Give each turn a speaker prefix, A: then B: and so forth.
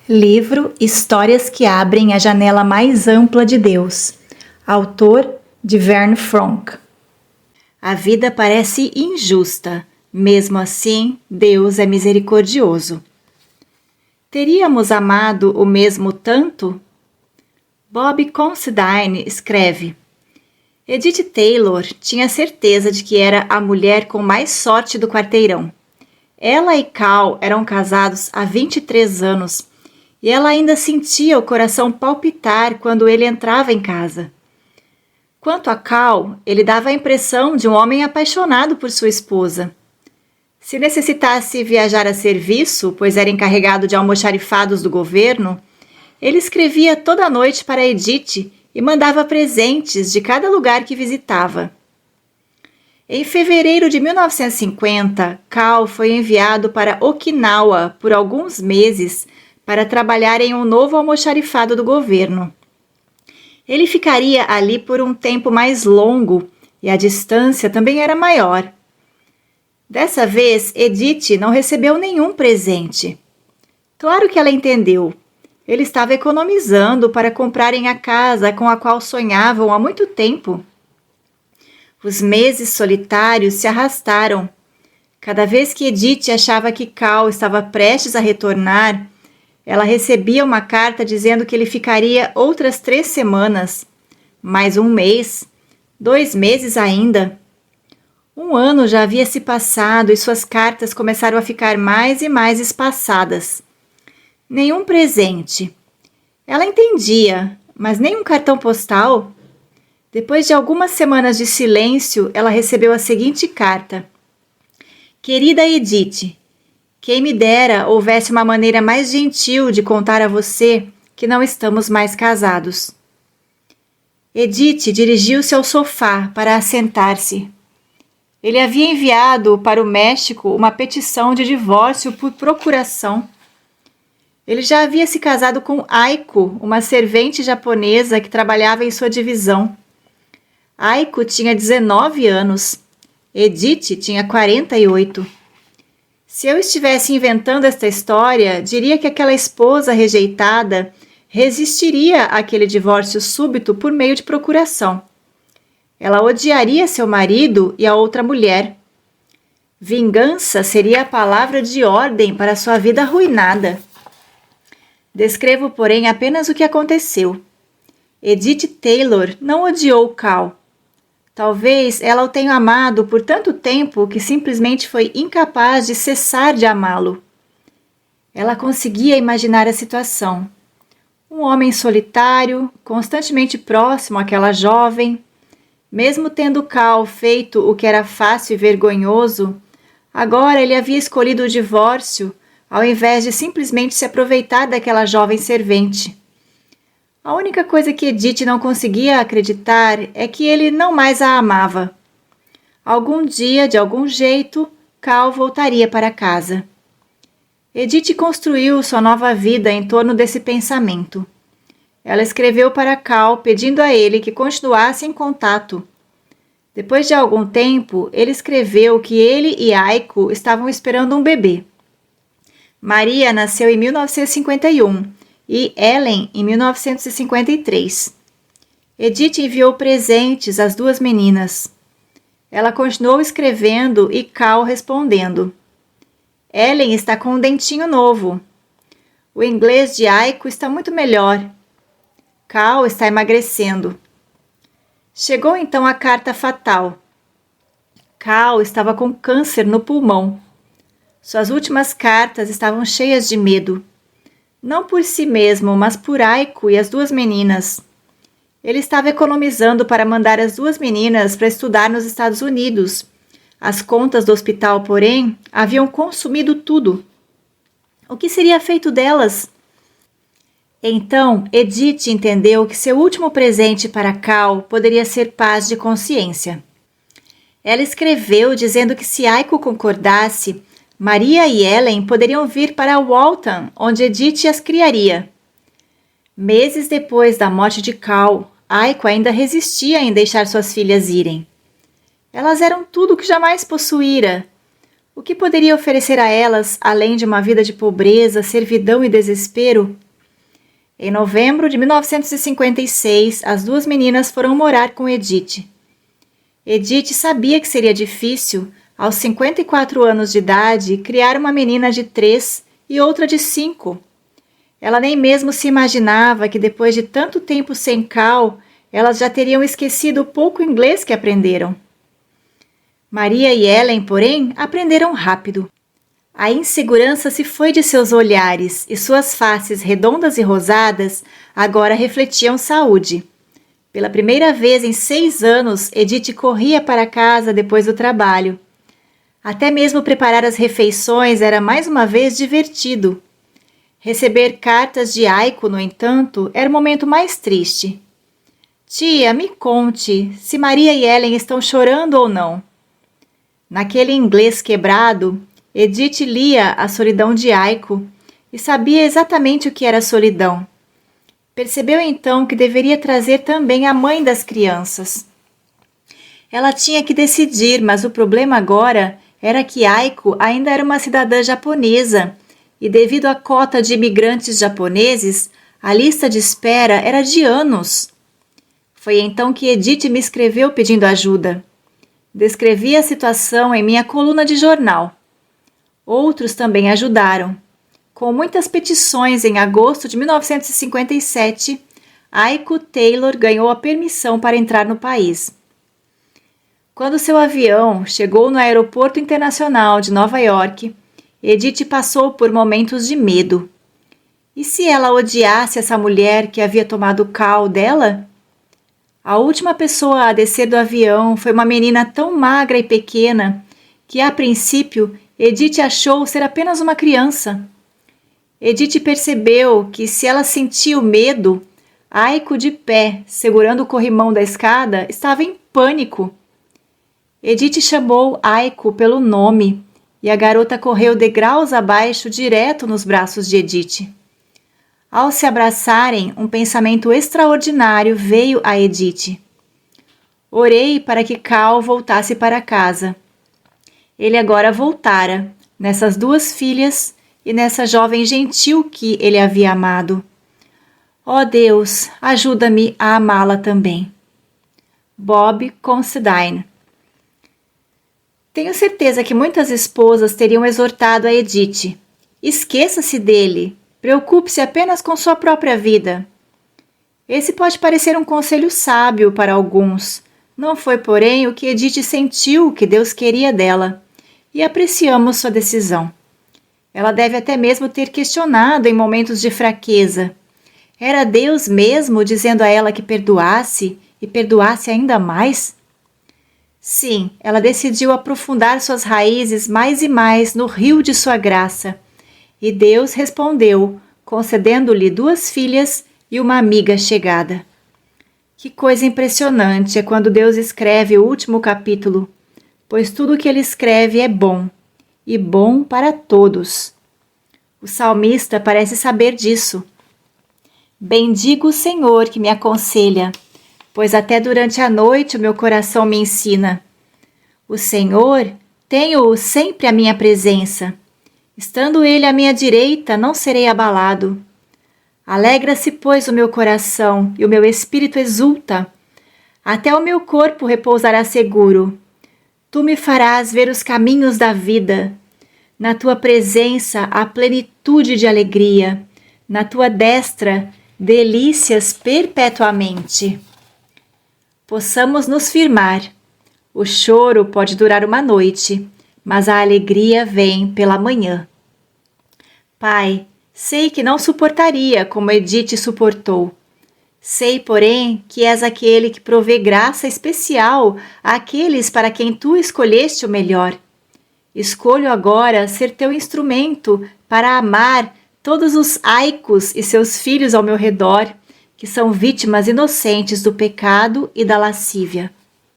A: Livro Histórias que abrem a janela mais ampla de Deus. Autor de Verne Frank. A vida parece injusta, mesmo assim, Deus é misericordioso. Teríamos amado o mesmo tanto? Bob Considine escreve: Edith Taylor tinha certeza de que era a mulher com mais sorte do quarteirão. Ela e Cal eram casados há 23 anos e ela ainda sentia o coração palpitar quando ele entrava em casa. Quanto a Cal, ele dava a impressão de um homem apaixonado por sua esposa. Se necessitasse viajar a serviço, pois era encarregado de almoxarifados do governo, ele escrevia toda noite para Edith e mandava presentes de cada lugar que visitava. Em fevereiro de 1950, Cal foi enviado para Okinawa por alguns meses para trabalhar em um novo almoxarifado do governo. Ele ficaria ali por um tempo mais longo e a distância também era maior. Dessa vez, Edith não recebeu nenhum presente. Claro que ela entendeu. Ele estava economizando para comprarem a casa com a qual sonhavam há muito tempo. Os meses solitários se arrastaram. Cada vez que Edith achava que Cal estava prestes a retornar, ela recebia uma carta dizendo que ele ficaria outras 3 semanas, mais um mês, 2 meses ainda. Um ano já havia se passado e suas cartas começaram a ficar mais e mais espaçadas. Nenhum presente. Ela entendia, mas nem um cartão postal. Depois de algumas semanas de silêncio, ela recebeu a seguinte carta: Querida Edith, quem me dera houvesse uma maneira mais gentil de contar a você que não estamos mais casados. Edith dirigiu-se ao sofá para assentar-se. Ele havia enviado para o México uma petição de divórcio por procuração. Ele já havia se casado com Aiko, uma servente japonesa que trabalhava em sua divisão. Aiko tinha 19 anos. Edith tinha 48. Se eu estivesse inventando esta história, diria que aquela esposa rejeitada resistiria àquele divórcio súbito por meio de procuração. Ela odiaria seu marido e a outra mulher. Vingança seria a palavra de ordem para sua vida arruinada. Descrevo, porém, apenas o que aconteceu. Edith Taylor não odiou Cal. Talvez ela o tenha amado por tanto tempo que simplesmente foi incapaz de cessar de amá-lo. Ela conseguia imaginar a situação. Um homem solitário, constantemente próximo àquela jovem. Mesmo tendo Cal feito o que era fácil e vergonhoso, agora ele havia escolhido o divórcio ao invés de simplesmente se aproveitar daquela jovem servente. A única coisa que Edith não conseguia acreditar é que ele não mais a amava. Algum dia, de algum jeito, Cal voltaria para casa. Edith construiu sua nova vida em torno desse pensamento. Ela escreveu para Cal pedindo a ele que continuasse em contato. Depois de algum tempo, ele escreveu que ele e Aiko estavam esperando um bebê. Maria nasceu em 1951 e Ellen em 1953. Edith enviou presentes às 2 meninas. Ela continuou escrevendo e Cal respondendo. Ellen está com um dentinho novo. O inglês de Aiko está muito melhor. Cal está emagrecendo. Chegou então a carta fatal. Cal estava com câncer no pulmão. Suas últimas cartas estavam cheias de medo. Não por si mesmo, mas por Aiko e as 2 meninas. Ele estava economizando para mandar as 2 meninas para estudar nos Estados Unidos. As contas do hospital, porém, haviam consumido tudo. O que seria feito delas? Então, Edith entendeu que seu último presente para Cal poderia ser paz de consciência. Ela escreveu dizendo que se Aiko concordasse, Maria e Ellen poderiam vir para Walton, onde Edith as criaria. Meses depois da morte de Cal, Aiko ainda resistia em deixar suas filhas irem. Elas eram tudo o que jamais possuíra. O que poderia oferecer a elas, além de uma vida de pobreza, servidão e desespero? Em novembro de 1956, as duas meninas foram morar com Edith. Edith sabia que seria difícil, aos 54 anos de idade, criar uma menina de 3 e outra de 5. Ela nem mesmo se imaginava que depois de tanto tempo sem Cal, elas já teriam esquecido o pouco inglês que aprenderam. Maria e Ellen, porém, aprenderam rápido. A insegurança se foi de seus olhares e suas faces redondas e rosadas agora refletiam saúde. Pela primeira vez em 6 anos, Edith corria para casa depois do trabalho. Até mesmo preparar as refeições era mais uma vez divertido. Receber cartas de Aiko, no entanto, era o momento mais triste. Tia, me conte se Maria e Ellen estão chorando ou não. Naquele inglês quebrado, Edith lia A Solidão de Aiko e sabia exatamente o que era solidão. Percebeu então que deveria trazer também a mãe das crianças. Ela tinha que decidir, mas o problema agora era que Aiko ainda era uma cidadã japonesa e, devido à cota de imigrantes japoneses, a lista de espera era de anos. Foi então que Edith me escreveu pedindo ajuda. Descrevi a situação em minha coluna de jornal. Outros também ajudaram. Com muitas petições, em agosto de 1957, Aiko Taylor ganhou a permissão para entrar no país. Quando seu avião chegou no Aeroporto Internacional de Nova York, Edith passou por momentos de medo. E se ela odiasse essa mulher que havia tomado Cal dela? A última pessoa a descer do avião foi uma menina tão magra e pequena que, a princípio, Edith achou ser apenas uma criança. Edith percebeu que, se ela sentia o medo, Aiko, de pé, segurando o corrimão da escada, estava em pânico. Edith chamou Aiko pelo nome e a garota correu degraus abaixo direto nos braços de Edith. Ao se abraçarem, um pensamento extraordinário veio a Edith. Orei para que Cal voltasse para casa. Ele agora voltara, nessas duas filhas e nessa jovem gentil que ele havia amado. Ó Deus, ajuda-me a amá-la também. Bob Considine. Tenho certeza que muitas esposas teriam exortado a Edith. Esqueça-se dele, preocupe-se apenas com sua própria vida. Esse pode parecer um conselho sábio para alguns. Não foi, porém, o que Edith sentiu que Deus queria dela, e apreciamos sua decisão. Ela deve até mesmo ter questionado em momentos de fraqueza. Era Deus mesmo dizendo a ela que perdoasse e perdoasse ainda mais? Sim, ela decidiu aprofundar suas raízes mais e mais no rio de sua graça. E Deus respondeu, concedendo-lhe 2 filhas e uma amiga chegada. Que coisa impressionante é quando Deus escreve o último capítulo, pois tudo o que ele escreve é bom, e bom para todos. O salmista parece saber disso. Bendigo o Senhor que me aconselha, pois até durante a noite o meu coração me ensina. O Senhor, tenho-o sempre à minha presença. Estando ele à minha direita, não serei abalado. Alegra-se, pois, o meu coração, e o meu espírito exulta. Até o meu corpo repousará seguro. Tu me farás ver os caminhos da vida. Na tua presença há plenitude de alegria. Na tua destra, delícias perpetuamente. Possamos nos firmar. O choro pode durar uma noite, mas a alegria vem pela manhã. Pai, sei que não suportaria como Edith suportou. Sei, porém, que és aquele que provê graça especial àqueles para quem tu escolheste o melhor. Escolho agora ser teu instrumento para amar todos os Aikos e seus filhos ao meu redor, que são vítimas inocentes do pecado e da lascívia.